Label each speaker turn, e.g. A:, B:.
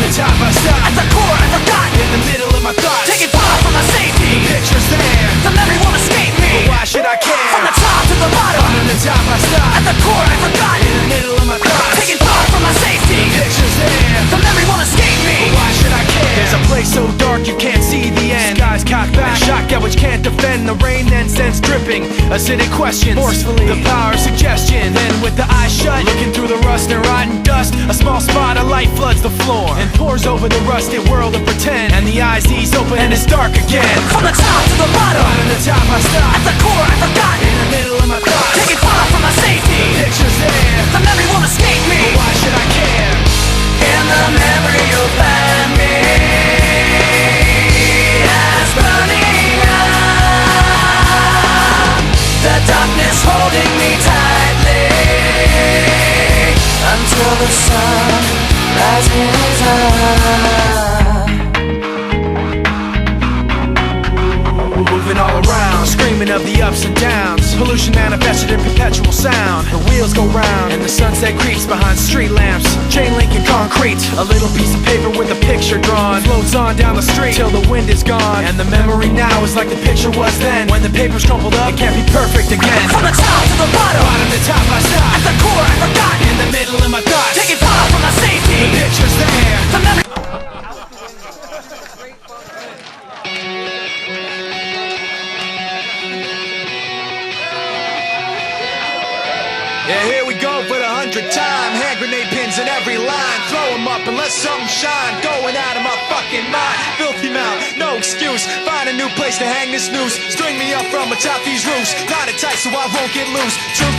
A: the top I stop.
B: At the core I forgot.
A: In the middle of my thoughts.
B: Taking far from my safety.
A: The picture's there.
B: The memory won't escape me.
A: But why should I care?
B: From the top to the bottom.
A: From the top I stop.
B: At the core I forgot.
A: In the middle of my thoughts.
B: Taking far from my safety.
A: The picture's there.
B: The memory won't escape me.
A: But why should I care? There's a place so dark you can't see the end. Skies cocked back, shock at which can't defend. The rain then sends dripping acidic questions forcefully. The power of suggestion. Then with the eyes shut, looking through the rust and rotten dust, a small spot of light floods the floor and pours over the rusted world of pretend. And the eyes ease open and it's dark again.
B: From the top to the bottom.
A: Right on the top I stop.
B: At the core I forgot.
A: In the middle of my thoughts.
B: Taking far from my safety.
A: The picture's there.
B: The memory won't escape me.
A: But why should I care?
B: In the memory you'll find me as burning up. The darkness holding me tightly until the sun rises up.
A: Moving all around, screaming of the ups and downs. Pollution manifested in perpetual sound. The wheels go round and the sunset creeps behind street lamps. Chain link and concrete. A little piece of paper with a picture drawn floats on down the street till the wind is gone. And the memory now is like the picture was then. When the paper's crumpled up, it can't be perfect again.
B: From the top to the bottom.
A: Bottom to top I stop.
B: At the core I forgot.
A: In the middle of my thoughts.
B: Taking far from my safety.
A: The picture's there.
B: The memory.
A: Yeah, here we go for the 100th time. Hand grenade pins in every line. Throw 'em up and let something shine. Going out of my fucking mind. Filthy mouth, no excuse. Find a new place to hang this noose. String me up from atop these roofs. Knot it tight so I won't get loose. Truth